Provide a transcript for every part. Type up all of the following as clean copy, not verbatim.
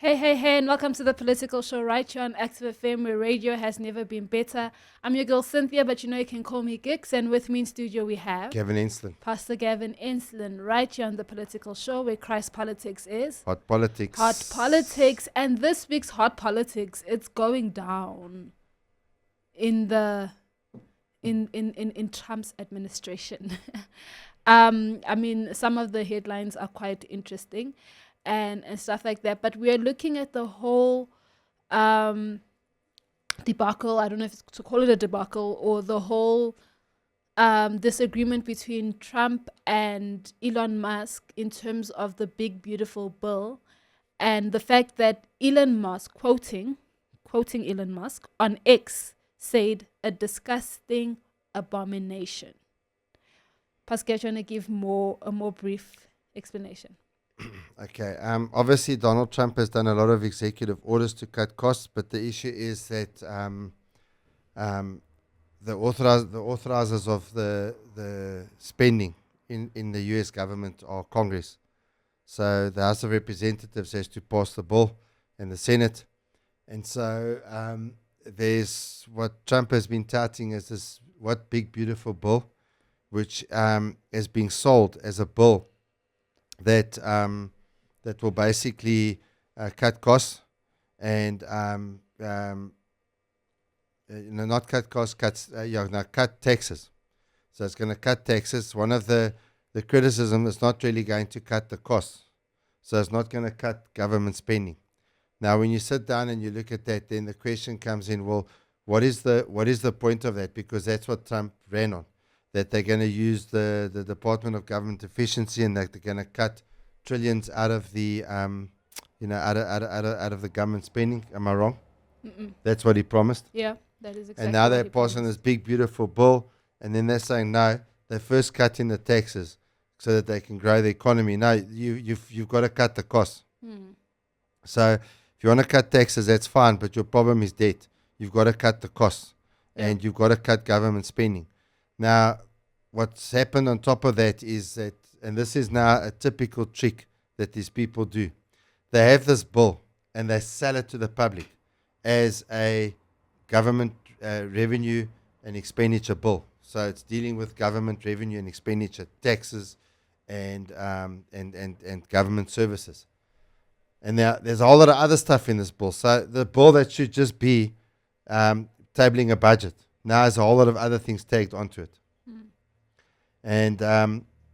Hey, hey, hey, and welcome to the Political Show right here on Active FM, where radio has never been better. I'm your girl Cynthia, but you can call me Gix, and with me in studio we have Gavin Ensslin. Pastor Gavin Ensslin, right here on the Political Show, where Christ politics is Hot politics. hot politics. And this week's hot politics, it's going down in the in Trump's administration. I mean, some of the headlines are quite interesting and stuff like that. But we are looking at the whole debacle. I don't know if it's to call it a debacle or the whole disagreement between Trump and Elon Musk in terms of the big beautiful bill, and the fact that Elon Musk, quoting Elon Musk on X, said a disgusting abomination. Pascal, do you want to give a more brief explanation? Okay. Obviously, Donald Trump has done a lot of executive orders to cut costs, but the issue is that the authorizers of the spending in the U.S. government are Congress. So the House of Representatives has to pass the bill, and the Senate, and so there's what Trump has been touting as this big beautiful bill, which is being sold as a bill that that will basically cut costs and not cut costs, cut taxes. So it's going to cut taxes. One of the criticism is not really going to cut the costs, so it's not going to cut government spending. Now, when you sit down and you look at that, then the question comes in: well, what is the point of that? Because that's what Trump ran on. That they're going to use the Department of Government Efficiency, and that they're going to cut trillions out of the out of the government spending. Am I wrong? Mm-mm. That's what he promised. Yeah, that is exactly. And now what they're he passing promised. this big beautiful bill, and then they're saying no. They're first cutting the taxes so that they can grow the economy. No, you've got to cut the costs. Hmm. So if you want to cut taxes, that's fine, but your problem is debt. You've got to cut the costs, and you've got to cut government spending. Now, what's happened on top of that is that, and this is now a typical trick that these people do, they have this bill and they sell it to the public as a government revenue and expenditure bill. So it's dealing with government revenue and expenditure, taxes, and government services. And there's a whole lot of other stuff in this bill. So the bill that should just be tabling a budget now has a whole lot of other things tagged onto it. And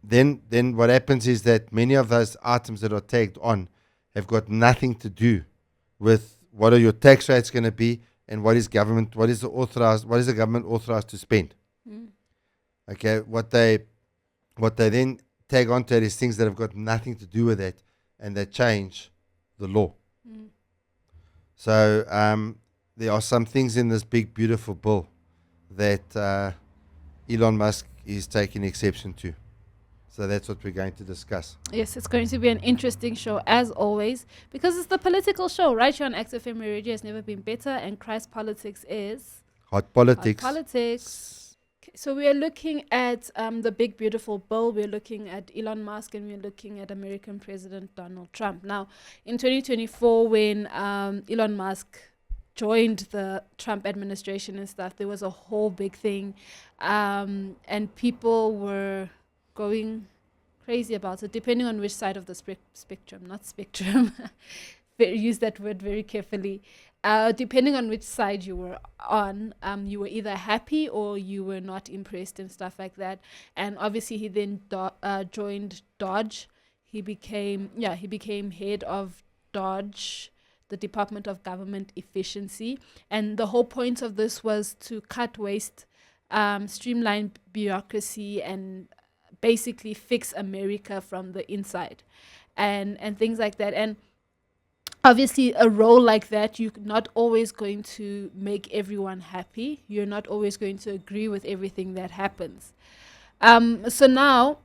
then what happens is that many of those items that are tagged on have got nothing to do with what are your tax rates going to be and what is the government authorized to spend. Okay, what they then tag onto it is things that have got nothing to do with that, and they change the law. So there are some things in this big beautiful bill that Elon Musk is taking exception to. So that's what we're going to discuss. Yes, it's going to be an interesting show as always, because it's the Political Show right here on Active FM, where radio has never been better, and Christ politics is Hot politics. hot politics. Okay, so we are looking at the big beautiful bill. We're looking at Elon Musk, and we're looking at American President Donald Trump. Now, in 2024, when Elon Musk joined the Trump administration and stuff, there was a whole big thing, and people were going crazy about it, depending on which side of the spectrum, not spectrum, use that word very carefully. Depending on which side you were on, you were either happy or you were not impressed and stuff like that. And obviously he then joined Dodge. He became head of Dodge, the Department of Government Efficiency. And the whole point of this was to cut waste, streamline bureaucracy, and basically fix America from the inside, and things like that. And obviously a role like that, you're not always going to make everyone happy. You're not always going to agree with everything that happens. So now,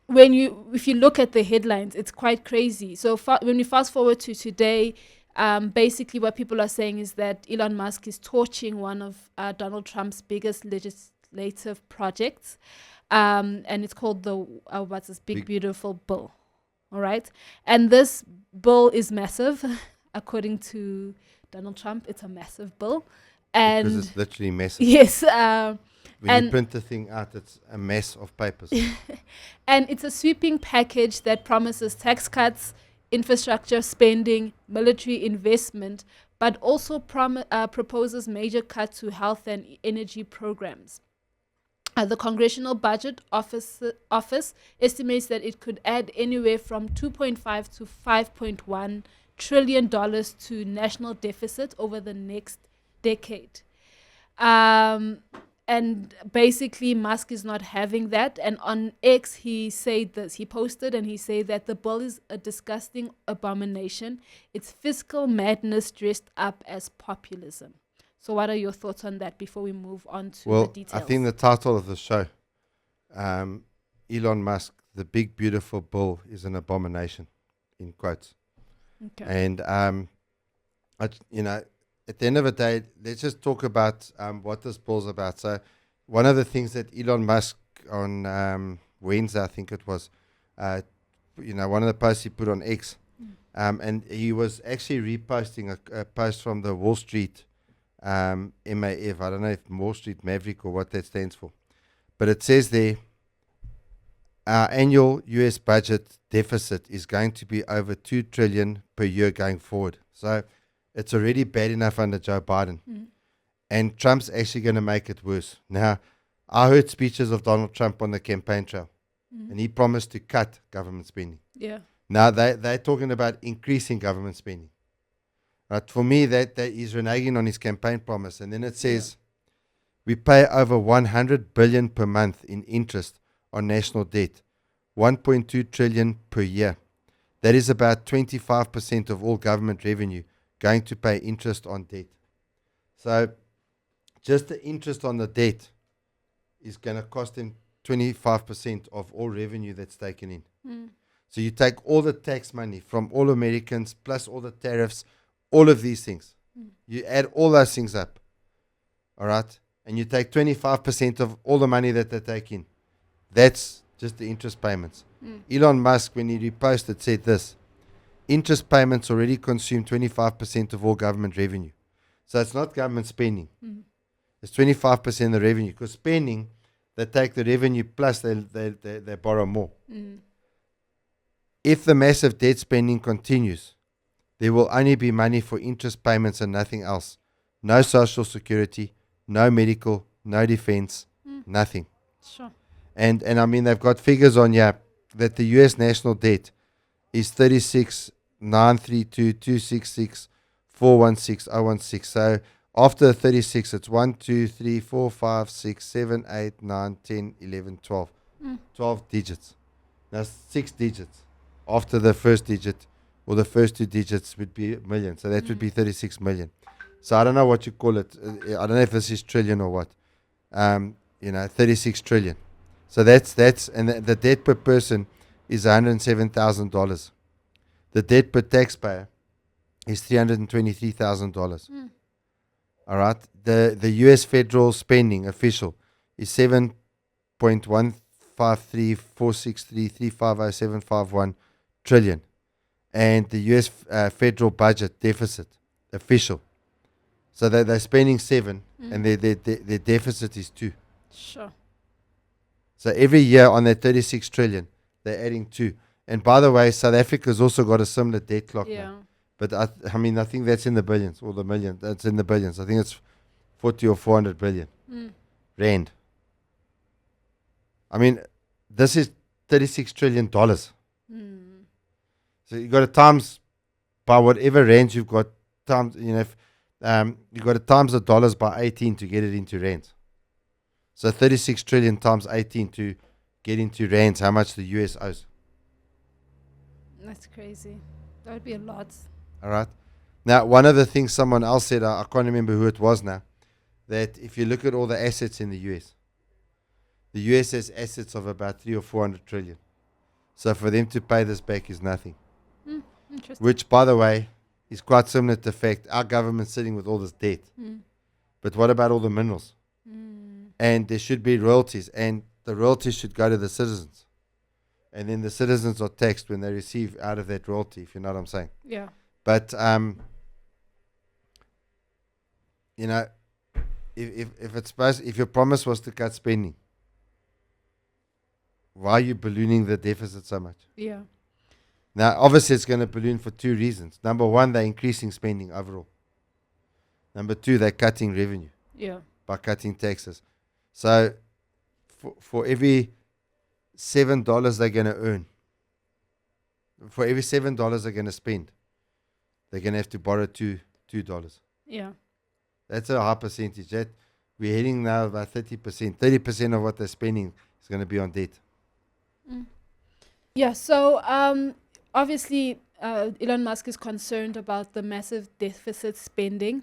if you look at the headlines, it's quite crazy. So when we fast forward to today, basically what people are saying is that Elon Musk is torching one of Donald Trump's biggest legislative projects, and it's called the what's this big beautiful bill. All right, and this bill is massive. according to Donald Trump, it's a massive bill. Because And it's literally massive. yes, When and you print the thing out, it's a mess of papers. and it's a sweeping package that promises tax cuts, infrastructure spending, military investment, but also proposes major cuts to health and energy programs. The Congressional Budget Office estimates that it could add anywhere from 2.5 to 5.1 trillion dollars to national deficit over the next decade. Um, and basically, Musk is not having that. And on X, he said this. He posted and he said that the bill is a disgusting abomination. It's fiscal madness dressed up as populism. So, what are your thoughts on that before we move on to the Well, details? I think the title of the show, Elon Musk, the big beautiful bill is an abomination, in quotes. Okay. And at the end of the day, let's just talk about what this bill's about. So, one of the things that Elon Musk on Wednesday, I think it was, one of the posts he put on X, and he was actually reposting a post from the Wall Street MAF. I don't know if Wall Street Maverick or what that stands for, but it says there, our annual US budget deficit is going to be over 2 trillion per year going forward. So it's already bad enough under Joe Biden. And Trump's actually going to make it worse. Now, I heard speeches of Donald Trump on the campaign trail, and he promised to cut government spending. Yeah. Now, they're talking about increasing government spending. Right? For me, that is reneging on his campaign promise. And then it says, we pay over 100 billion per month in interest on national debt, 1.2 trillion per year. That is about 25% of all government revenue going to pay interest on debt. So just the interest on the debt is going to cost them 25% of all revenue that's taken in. So you take all the tax money from all Americans plus all the tariffs, all of these things. You add all those things up, all right? And you take 25% of all the money that they take in. That's just the interest payments. Elon Musk, when he reposted, said this: interest payments already consume 25% of all government revenue. So it's not government spending. It's 25% of the revenue. Because spending, they take the revenue plus they borrow more. If the massive debt spending continues, there will only be money for interest payments and nothing else. No social security, no medical, no defense, nothing. Sure. And I mean, they've got figures on here that the US national debt is 36,932,266,416,016. So after 36, it's 1, 2, 3, 4, 5, 6, 7, 8, 9, 10, 11, 12. 12 digits. Now 6 digits. After the first digit, or the first 2 digits would be a million. So that would be 36 million. So I don't know what you call it. I don't know if this is trillion or what. 36 trillion. So that's and the debt per person is $107,000. The debt per taxpayer is $323,000. All right. The US federal spending official is 7.153,463,350,751 trillion. And the US federal budget deficit official. So they're spending 7 and their deficit is 2. Sure. So every year on that 36 trillion, they're adding 2. And by the way, South Africa's also got a similar debt clock now. But I think that's in the billions, or the million. That's in the billions. I think it's 40 or 400 billion rand. I mean, this is $36 trillion. So you got to times by whatever range you've got, times, if you got to times the dollars by 18 to get it into rands. So 36 trillion times 18 to get into rands, how much the US owes. That's crazy. That would be a lot. All right. Now, one of the things someone else said, I can't remember who it was now, that if you look at all the assets in the US has assets of about 300 or 400 trillion. So for them to pay this back is nothing. Interesting. Which, by the way, is quite similar to the fact our government's sitting with all this debt. But what about all the minerals? And there should be royalties, and the royalties should go to the citizens. And then the citizens are taxed when they receive out of that royalty, if you know what I'm saying. Yeah. But you know, if it's supposed, if your promise was to cut spending, why are you ballooning the deficit so much? Yeah. Now, obviously, it's going to balloon for two reasons. Number one, they're increasing spending overall. Number two, they're cutting revenue Yeah. by cutting taxes. So, for every $7 they're going to earn, for every $7 they're going to spend, they're going to have to borrow $2. Yeah. That's a high percentage. That we're heading now about 30%. 30% of what they're spending is going to be on debt. Yeah. So obviously, Elon Musk is concerned about the massive deficit spending.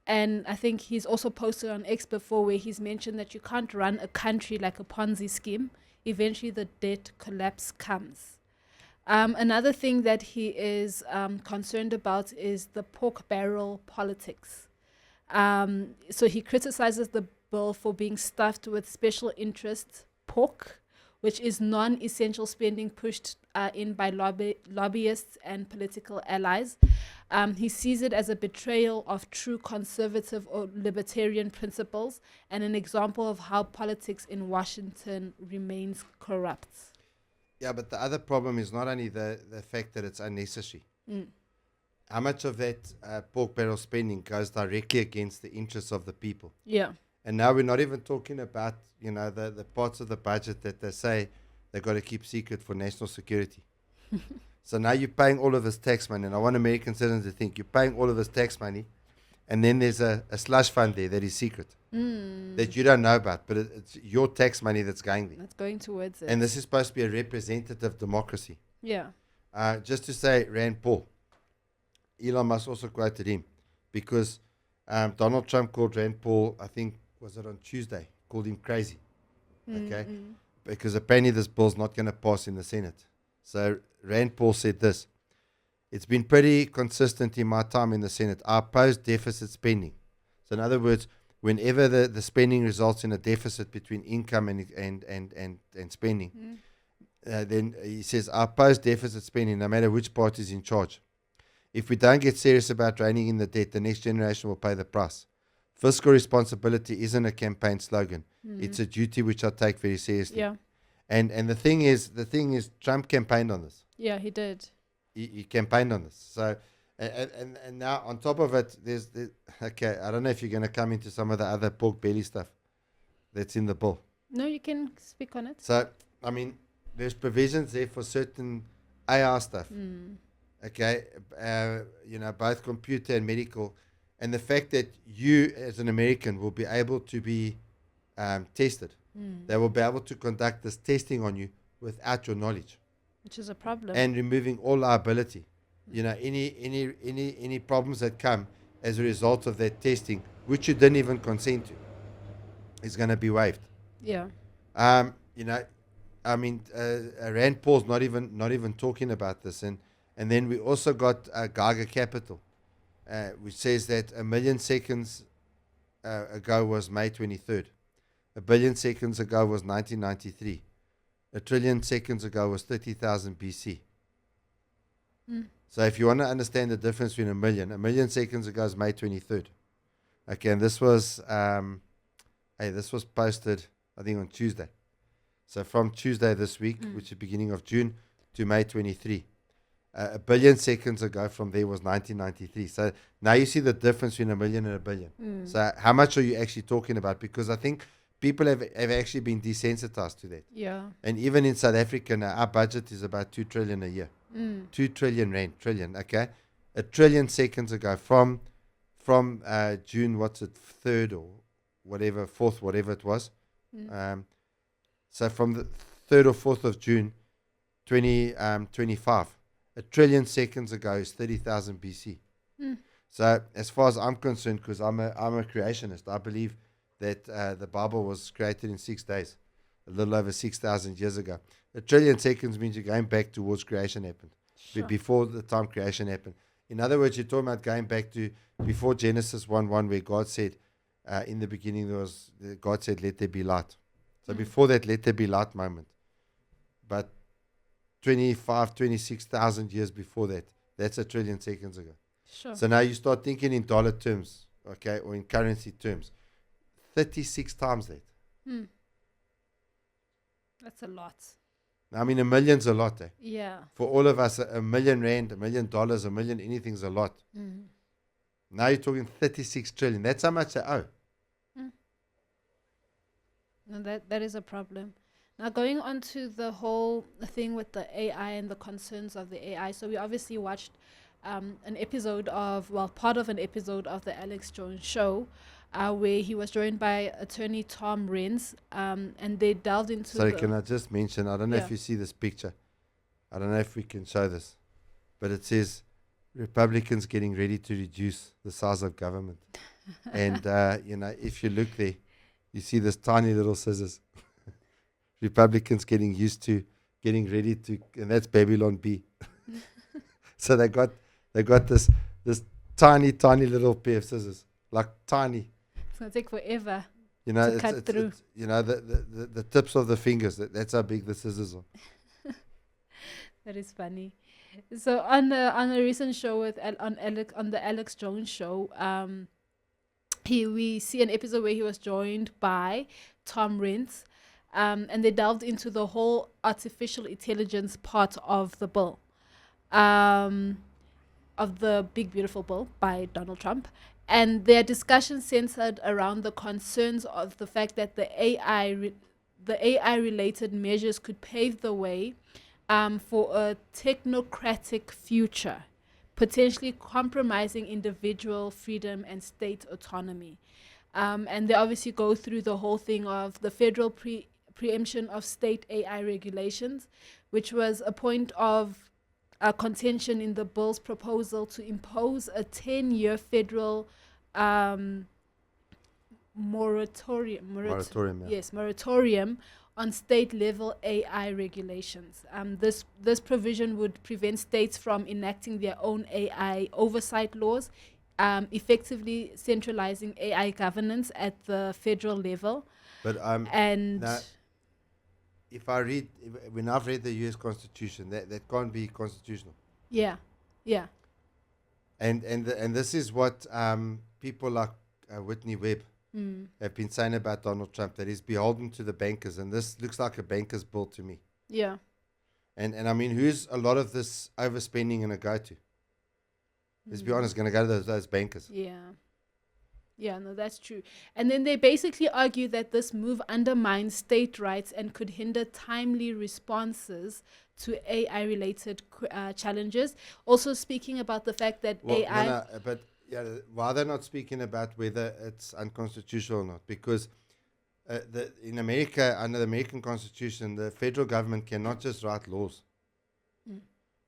And I think he's also posted on X before where he's mentioned that you can't run a country like a Ponzi scheme. Eventually, the debt collapse comes. Another thing that he is concerned about is the pork barrel politics. So he criticizes the bill for being stuffed with special interest pork, which is non essential spending pushed in by lobbyists and political allies. He sees it as a betrayal of true conservative or libertarian principles and an example of how politics in Washington remains corrupt. Yeah, but the other problem is not only the fact that it's unnecessary. Mm. How much of that pork barrel spending goes directly against the interests of the people? Yeah. And now we're not even talking about, the parts of the budget that they say they've got to keep secret for national security. So now you're paying all of this tax money, and I want American citizens to think you're paying all of this tax money, and then there's a slush fund there that is secret that you don't know about, but it's your tax money that's going there. That's going towards it. And this is supposed to be a representative democracy. Yeah. Just to say, Rand Paul, Elon Musk also quoted him because Donald Trump called Rand Paul, I think, was it on Tuesday, called him crazy. Okay? Because apparently this bill's not going to pass in the Senate. So Rand Paul said this: it's been pretty consistent in my time in the Senate. I oppose deficit spending. So in other words, whenever the spending results in a deficit between income and spending, then he says, I oppose deficit spending no matter which party is in charge. If we don't get serious about reining in the debt, the next generation will pay the price. Fiscal responsibility isn't a campaign slogan. It's a duty which I take very seriously. Yeah. And the thing is, Trump campaigned on this. Yeah, he did. He campaigned on this. So, and now on top of it, okay, I don't know if you're going to come into some of the other pork belly stuff that's in the bill. No, you can speak on it. So, I mean, there's provisions there for certain AR stuff. Okay, both computer and medical. And the fact that you, as an American, will be able to be tested. They will be able to conduct this testing on you without your knowledge. Which is a problem. And removing all liability. Any problems that come as a result of that testing, which you didn't even consent to, is going to be waived. Yeah. Rand Paul's not even talking about this, and then we also got Geiger Capital, which says that 1 million seconds ago was May 23rd. 1 billion seconds ago was 1993. 1 trillion seconds ago was 30,000 BC. So if you want to understand the difference between 1 million seconds ago is May 23rd. Okay, and this was posted, I think, on Tuesday. So from Tuesday this week, which is beginning of June, to May 23. 1 billion seconds ago from there was 1993. So now you see the difference between 1 million and 1 billion. So how much are you actually talking about? Because I think people have actually been desensitized to that. Yeah. And even in South Africa now, our budget is about 2 trillion a year. 2 trillion rand, okay? 1 trillion seconds ago from June, 3rd or whatever, 4th, whatever it was. So from the 3rd or 4th of June, 2025, 1 trillion seconds ago is 30,000 BC. So as far as I'm concerned, because I'm a creationist, I believe that the Bible was created in 6 days, a little over 6,000 years ago. 1 trillion seconds means you're going back towards creation happened, before the time creation happened. In other words, you're talking about going back to before Genesis 1:1, where God said, in the beginning God said, let there be light. So before that, let there be light moment. But 26,000 years before that, That's 1 trillion seconds ago. Sure. So now you start thinking in dollar terms, okay, or in currency terms. 36 times that. Hmm. That's a lot. I mean, a million's a lot, eh? Yeah. For all of us, a million rand, $1 million, a million anything's a lot. Mm. Now you're talking 36 trillion. That's how much they owe. No, that is a problem. Now going on to the whole thing with the AI and the concerns of the AI. So we obviously watched an episode of, well, part of an episode of the Alex Jones show, where he was joined by attorney Tom Renz, and they delved into Sorry, the can I just mention, I don't know Yeah. if you see this picture. I don't know if we can show this. But it says Republicans getting ready to reduce the size of government. And, if you look there, you see this tiny little scissors. Republicans getting used to getting ready to, and that's Babylon B. So they got this tiny little pair of scissors, like tiny. It's gonna take forever. You know, To cut through. the tips of the fingers. That's how big the scissors are. That is funny. So on a recent show with on the Alex Jones show, we see an episode where he was joined by Tom Renz, and they delved into the whole artificial intelligence part of the bill, of the Big Beautiful Bill by Donald Trump. And their discussion centered around the concerns of the fact that the AI related measures could pave the way for a technocratic future, potentially compromising individual freedom and state autonomy. And they obviously go through the whole thing of the federal preemption of state AI regulations, which was a point of contention in the bill's proposal to impose a 10-year federal Moratorium, yeah. moratorium on state-level AI regulations. This provision would prevent states from enacting their own AI oversight laws, effectively centralizing AI governance at the federal level. But And now, when I've read the U.S. Constitution, that can't be constitutional. yeah, And this is what people like Whitney Webb have been saying about Donald Trump, that he's beholden to the bankers, and this looks like a banker's bill to me. yeah. And I mean, who's a lot of this overspending going to go to? Let's be honest, going to go to those bankers. Yeah, no, that's true. And then they basically argue that this move undermines state rights and could hinder timely responses to AI-related challenges. Also speaking about the fact that Well, AI... no, but yeah, why they're not speaking about whether it's unconstitutional or not? Because in America, under the American Constitution, the federal government cannot just write laws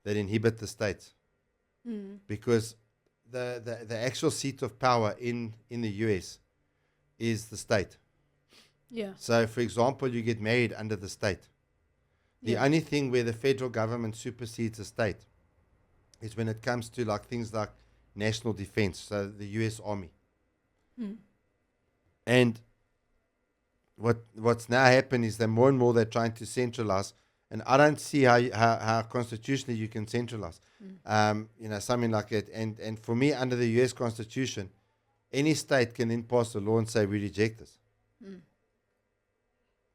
that inhibit the states. Because the actual seat of power in the US is the state. Yeah. So, for example, you get married under the state. The Yeah. only thing where the federal government supersedes the state is when it comes to like things like national defense, so the US Army. And what's now happened is that more and more they're trying to centralize, and I don't see how constitutionally you can centralize. Something like that. And for me, under the US Constitution, any state can then pass a law and say we reject this.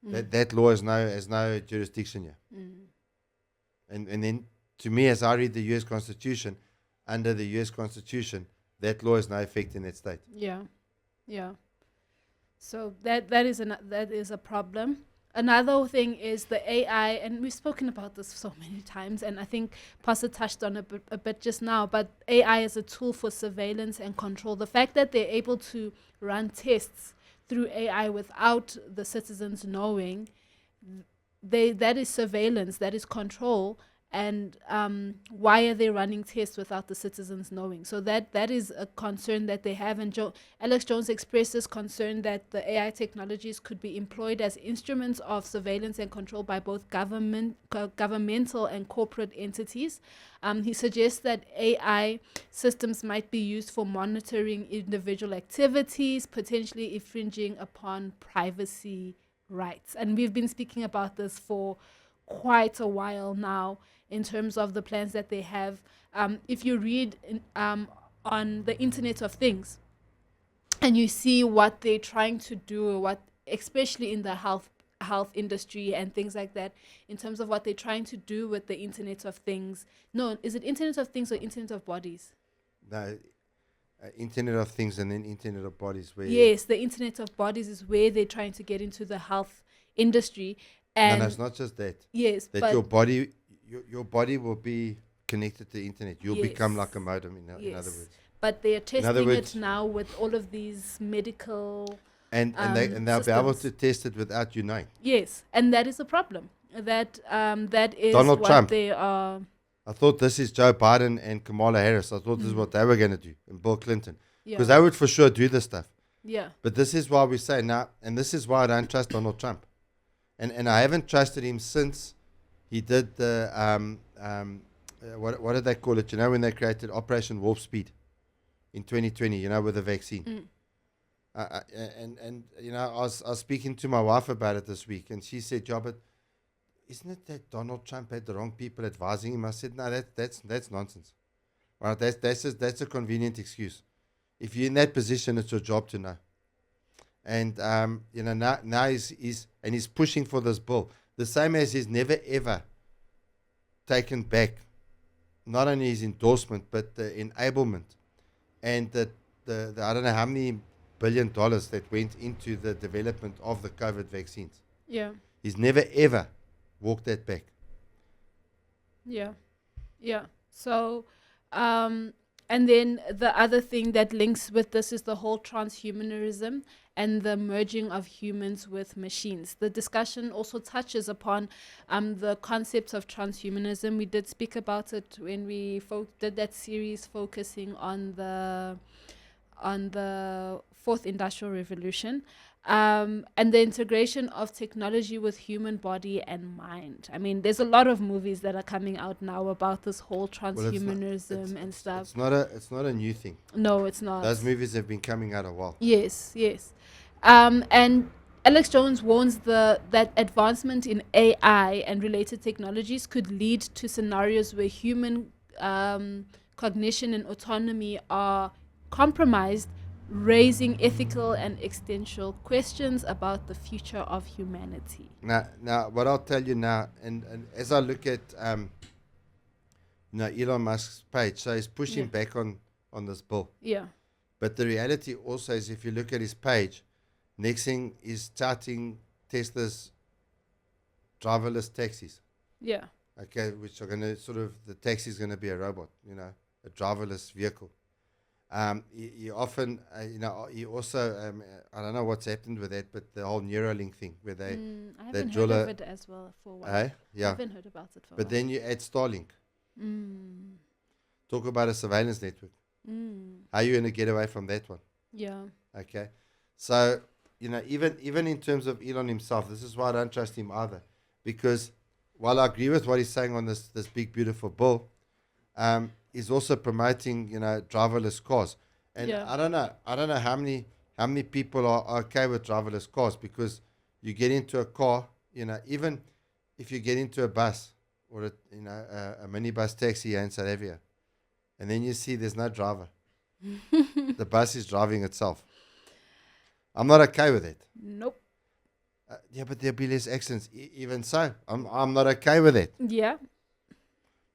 That law has no jurisdiction here. And then to me, as I read the US Constitution, under the US Constitution, that law has no effect in that state. Yeah. So that is a problem. Another thing is the AI, and we've spoken about this so many times, and I think Pastor touched on it a bit just now, but AI is a tool for surveillance and control. The fact that they're able to run tests through AI without the citizens knowing, that is surveillance, that is control. And why are they running tests without the citizens knowing? So that is a concern that they have. And Alex Jones expresses concern that the AI technologies could be employed as instruments of surveillance and control by both governmental and corporate entities. He suggests that AI systems might be used for monitoring individual activities, potentially infringing upon privacy rights. And we've been speaking about this for quite a while now, in terms of the plans that they have. If you read on the Internet of Things, and you see what they're trying to do, what especially in the health industry and things like that, in terms of what they're trying to do with the Internet of Things. No, is it Internet of Things or Internet of Bodies? No, Internet of Things and then Internet of Bodies. Where Yes, the Internet of Bodies is where they're trying to get into the health industry. And no, it's not just that. yes, That but your body will be connected to the internet. You'll become yes, like a modem. In other yes. words. But they are In other testing it words, now with all of these medical they'll be able systems. to test it without you knowing. Yes, and that is a problem. That is Donald what Trump. they are. I thought this is Joe Biden and Kamala Harris. I thought this is what they were going to do, and Bill Clinton, because Yeah, they would for sure do this stuff. yeah, But this is why we say now, and this is why I don't trust Donald Trump, and I haven't trusted him since he did the what did they call it? You know, when they created Operation Warp Speed in 2020. You know, with the vaccine. And you know, I was speaking to my wife about it this week, and she said, "Yeah, but isn't it that Donald Trump had the wrong people advising him?" I said, "No, that's nonsense. Right? That's a convenient excuse. If you're in that position, it's your job to know." And you know, now he's pushing for this bill, the same as he's never ever taken back not only his endorsement but the enablement and the I don't know how many $1 billion that went into the development of the COVID vaccines. yeah, He's never ever walked that back. yeah, yeah. So, and then the other thing that links with this is the whole transhumanism and the merging of humans with machines. The discussion also touches upon the concepts of transhumanism. We did speak about it when we did that series focusing on the fourth industrial revolution, and the integration of technology with human body and mind. I mean, there's a lot of movies that are coming out now about this whole transhumanism and stuff. It's not a new thing. No, it's not. Those movies have been coming out a while. Yes, yes. And Alex Jones warns that advancement in AI and related technologies could lead to scenarios where human cognition and autonomy are compromised, raising ethical and existential questions about the future of humanity. Now, what I'll tell you now, and as I look at Elon Musk's page, so he's pushing back on this bill. Yeah, But the reality also is, if you look at his page, next thing is touting Tesla's driverless taxis. yeah, Okay, which are going to the taxi is going to be a robot, a driverless vehicle. He often, he also, I don't know what's happened with that, but the whole Neuralink thing where I they haven't drill heard of it as well for a while. I yeah. haven't heard about it for a But while. then you add Starlink. Talk about a surveillance network. How are you going to get away from that one? Yeah, Okay, so even in terms of Elon himself, this is why I don't trust him either, because while I agree with what he's saying on this big beautiful bill, he's also promoting driverless cars, and Yeah. I don't know how many people are okay with driverless cars, because you get into a car, even if you get into a bus or a minibus taxi here in South Africa, and then you see there's no driver. The bus is driving itself. I'm not okay with it. nope. Yeah, but there'll be less accidents. Even so, I'm not okay with it. Yeah,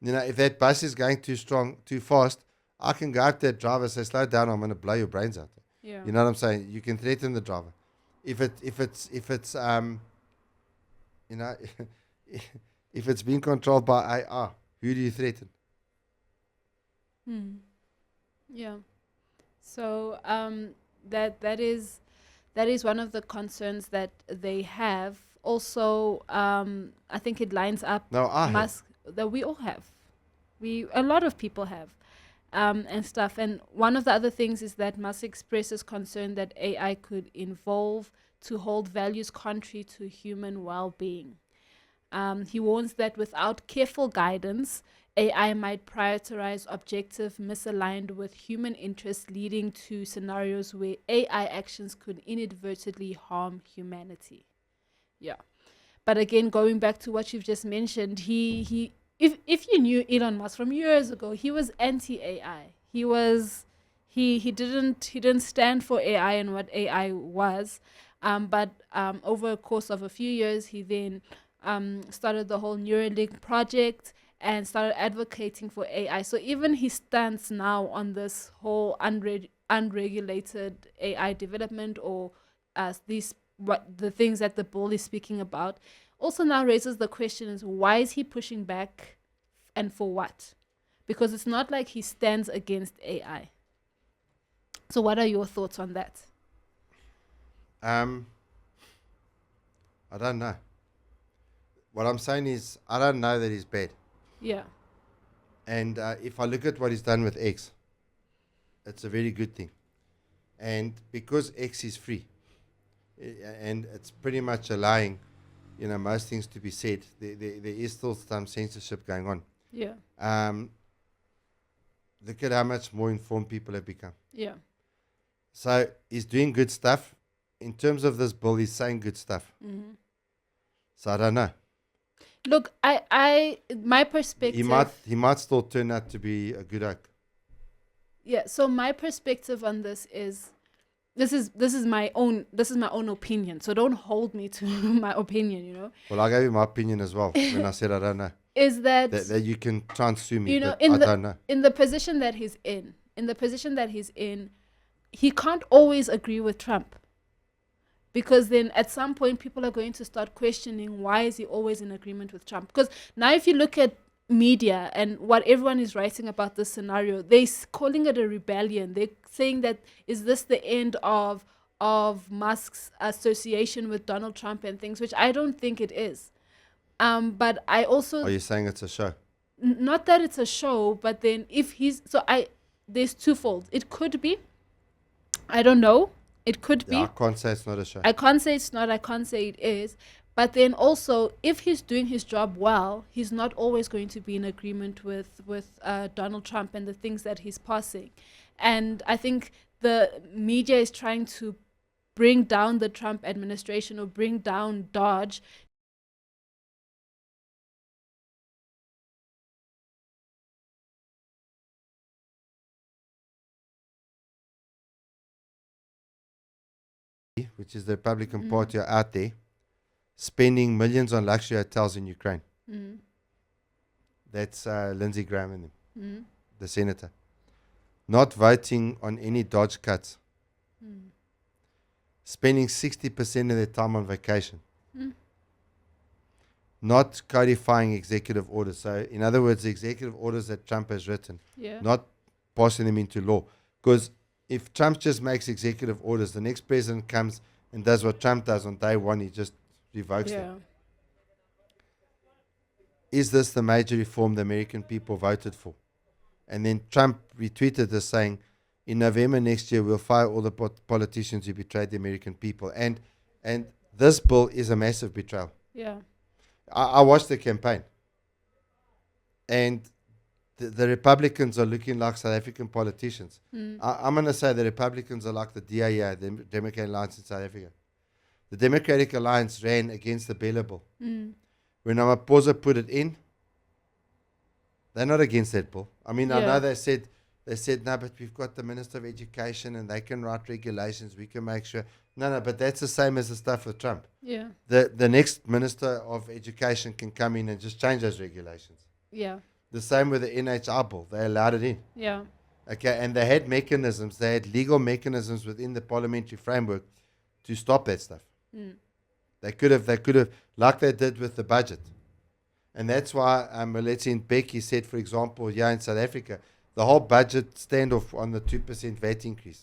If that bus is going too strong, too fast, I can go up to that driver and say, "Slow down, I'm going to blow your brains out." yeah. You know what I'm saying? You can threaten the driver. If it's if it's being controlled by AI, who do you threaten? Yeah. So that is one of the concerns that they have. Also, I think it lines up No, I have. Musk that we all have. A lot of people have, and stuff. And one of the other things is that Musk expresses concern that AI could evolve to hold values contrary to human well-being. He warns that without careful guidance, AI might prioritize objective misaligned with human interests, leading to scenarios where AI actions could inadvertently harm humanity. Yeah. But again, going back to what you've just mentioned, he if you knew Elon Musk from years ago, he was anti AI. He didn't stand for AI and what AI was. But over a course of a few years, he then started the whole Neuralink project and started advocating for AI. So even his stance now on this whole unregulated AI development, or these what the things that the bill is speaking about, also now raises the question: is why is he pushing back, and for what? Because it's not like he stands against AI. So what are your thoughts on that? Um, I don't know. What I'm saying is, I don't know that he's bad. Yeah. And if I look at what he's done with X, it's a very good thing. And because X is free, and it's pretty much allowing, most things to be said, there is still some censorship going on. Yeah. Um, Look at how much more informed people have become. Yeah. So he's doing good stuff. In terms of this bill, he's saying good stuff. Mm-hmm. So I don't know. Look, my He perspective. might still turn out to be a good oak. Yeah. So my perspective on this is, this is my own opinion. So don't hold me to my opinion. Well, I gave you my opinion as well when I said I don't know. Is that, That you can try and sue me, you know but in I the don't know. in the position that he's in, he can't always agree with Trump, because then at some point people are going to start questioning, why is he always in agreement with Trump? Because now if you look at media and what everyone is writing about this scenario, they're calling it a rebellion. They're saying that, is this the end of Musk's association with Donald Trump and things, which I don't think it is. But I also, Are you saying it's a show? not that it's a show, but then if he's, so I there's twofold. It could be, I don't know. It could Yeah, I be. can't say it's not a show. I can't say it's not. I can't say it is. But then also, if he's doing his job well, he's not always going to be in agreement with Donald Trump and the things that he's passing. And I think the media is trying to bring down the Trump administration, or bring down Dodge, Which is the Republican mm, Party, are out there spending millions on luxury hotels in Ukraine. mm, That's Lindsey Graham and them, mm, the senator. Not voting on any Dodge cuts. mm, Spending 60% of their time on vacation. mm, Not codifying executive orders. So, in other words, the executive orders that Trump has written, yeah, not passing them into law. Because if Trump just makes executive orders, the next president comes and does what Trump does on day one, he just revokes them. yeah, Is this the major reform the American people voted for? And then Trump retweeted this saying, in November next year, we'll fire all the politicians who betrayed the American people. And this bill is a massive betrayal. yeah, I watched the campaign. And the Republicans are looking like South African politicians. mm, I'm going to say the Republicans are like the DAA, the Democratic Alliance in South Africa. The Democratic Alliance ran against the Bella bill. mm, When Ramaphosa put it in, they're not against that bill. I mean, I yeah, know they said, no, but we've got the Minister of Education and they can write regulations. We can make sure. No, but that's the same as the stuff with Trump. yeah, The next Minister of Education can come in and just change those regulations. yeah, The same with the NHI bill. They allowed it in. yeah, Okay, and they had mechanisms. They had legal mechanisms within the parliamentary framework to stop that stuff. mm, They could have, like they did with the budget. And that's why Maletti Becky said, for example, here in South Africa, the whole budget standoff on the 2% VAT increase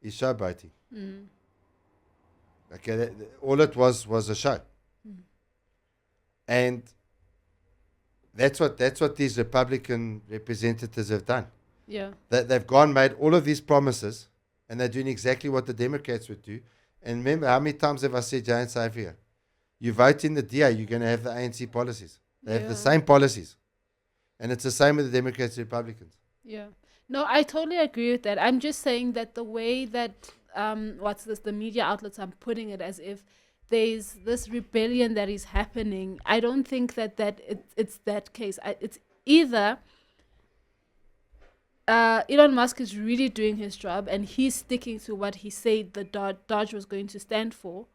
is showboating. mm, Okay, all it was a show. mm, And that's what these Republican representatives have done. yeah, They've gone, made all of these promises, and they're doing exactly what the Democrats would do. And remember, how many times have I said, Jay, in South Africa, you vote in the DA, you're going to have the ANC policies. They have the yeah. same policies. And it's the same with the Democrats and Republicans. Yeah. No, I totally agree with that. I'm just saying that the way that the media outlets are putting it, as if there's this rebellion that is happening, I don't think it's that case. It's either Elon Musk is really doing his job and he's sticking to what he said the Dodge was going to stand for,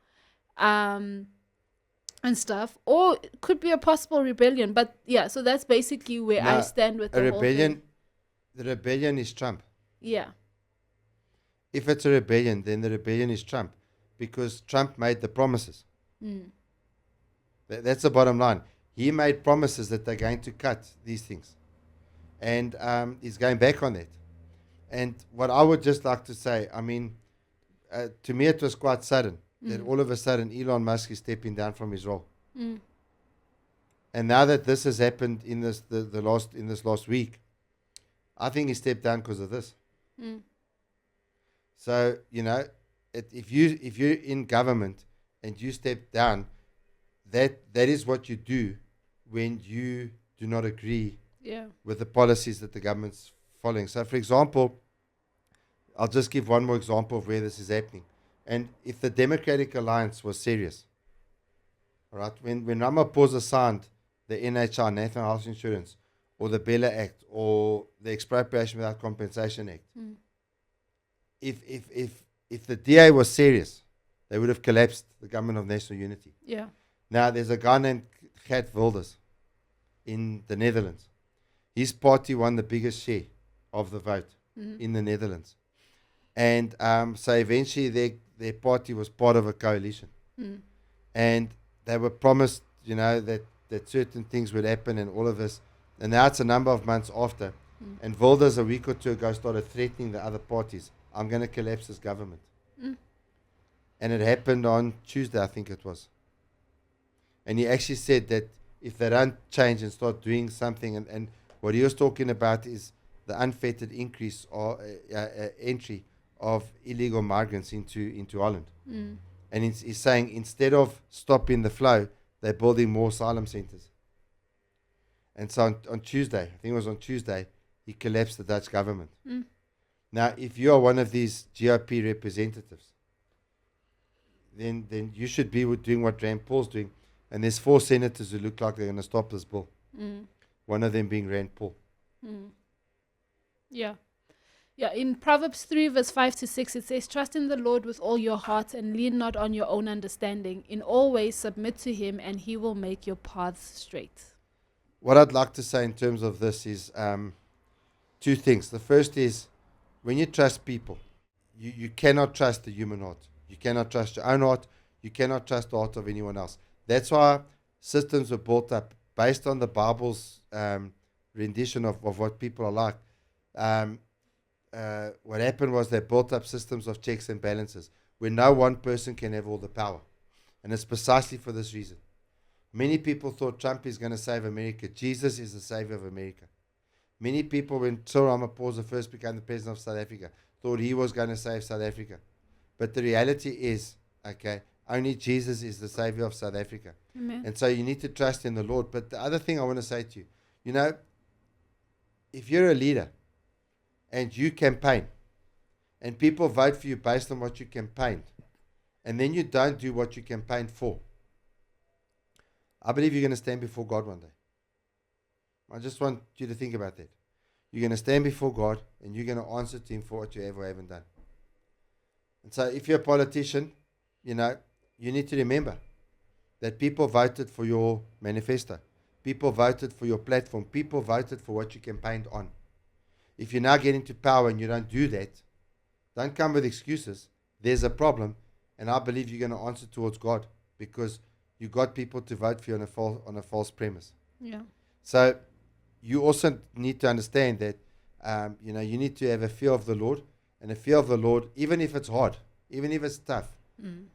and stuff, or it could be a possible rebellion. But yeah, so that's basically where I Now, stand with a the whole rebellion, thing. the rebellion is Trump. Yeah. If it's a rebellion, then the rebellion is Trump, because Trump made the promises. Mm. That's the bottom line. He made promises that they're going to cut these things, and he's going back on that. And what I would just like to say, I mean, to me it was quite sudden that all of a sudden Elon Musk is stepping down from his role. Mm. And now that this has happened in this last week, I think he stepped down because of this. Mm. So if you're in government and you step down, that is what you do when you do not agree Yeah. with the policies that the government's following. So, for example, I'll just give one more example of where this is happening. And if the Democratic Alliance was serious, all right, when Ramaphosa signed the NHI, National Health Insurance, or the Bella Act, or the Expropriation Without Compensation Act, if the DA was serious, they would have collapsed the government of national unity. Yeah. Now, there's a guy named Geert Wilders in the Netherlands. His party won the biggest share of the vote in the Netherlands. And so eventually their party was part of a coalition. And they were promised, that certain things would happen and all of this. And now it's a number of months after. And Wilders a week or two ago started threatening the other parties. I'm going to collapse this government. And it happened on Tuesday, I think it was. And he actually said that if they don't change and start doing something, and what he was talking about is the unfettered increase or entry of illegal migrants into Holland. And he's saying instead of stopping the flow, they're building more asylum centers. And so on Tuesday, I think it was on Tuesday, he collapsed the Dutch government. Now, if you are one of these GOP representatives, then you should be doing what Rand Paul's doing. And there's 4 senators who look like they're going to stop this bill. One of them being Rand Paul. Yeah. Yeah, in Proverbs 3, verse 5 to 6, it says, "Trust in the Lord with all your heart and lean not on your own understanding. In all ways submit to him, and he will make your paths straight." What I'd like to say in terms of this is 2 things. The first is, when you trust people, you cannot trust the human heart. You cannot trust your own heart. You cannot trust the heart of anyone else. That's why systems were built up based on the Bible's rendition of what people are like. What happened was they built up systems of checks and balances where no one person can have all the power. And it's precisely for this reason. Many people thought Trump is going to save America. Jesus is the savior of America. Many people, when Cyril Ramaphosa first became the president of South Africa, thought he was going to save South Africa. But the reality is, only Jesus is the savior of South Africa. Amen. And so you need to trust in the Lord. But the other thing I want to say to you, if you're a leader and you campaign and people vote for you based on what you campaigned, and then you don't do what you campaigned for, I believe you're going to stand before God one day. I just want you to think about that. You're going to stand before God and you're going to answer to him for what you have or haven't done. And so if you're a politician, you need to remember that people voted for your manifesto. People voted for your platform. People voted for what you campaigned on. If you now get into power and you don't do that, don't come with excuses. There's a problem, and I believe you're going to answer towards God because you got people to vote for you on a false premise. Yeah. So you also need to understand that you need to have a fear of the Lord, and a fear of the Lord, even if it's hard, even if it's tough,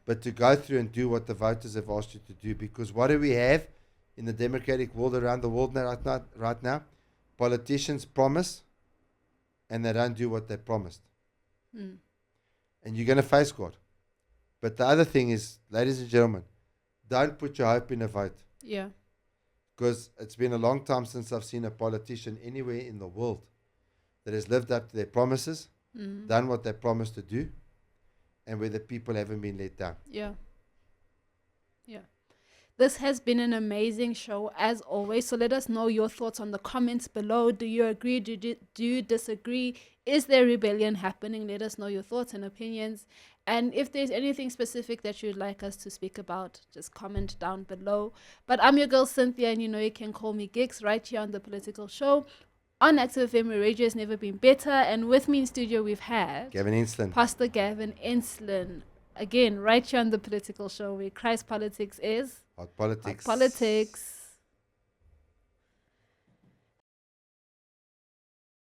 but to go through and do what the voters have asked you to do. Because what do we have in the democratic world around the world right now? Politicians promise and they don't do what they promised. And you're going to face God. But the other thing is, ladies and gentlemen, don't put your hope in a vote. Yeah. Because it's been a long time since I've seen a politician anywhere in the world that has lived up to their promises, done what they promised to do, and where the people haven't been let down. Yeah. This has been an amazing show as always. So let us know your thoughts on the comments below. Do you agree? Do you disagree? Is there rebellion happening? Let us know your thoughts and opinions. And if there's anything specific that you'd like us to speak about, just comment down below. But I'm your girl Cynthia, and you know you can call me Gigs right here on The Political Show. On Active FM, where radio has never been better. And with me in studio, we've had Gavin Insland. Pastor Gavin Insland. Again, right here on The Political Show, where Christ politics is Hot politics. hot politics.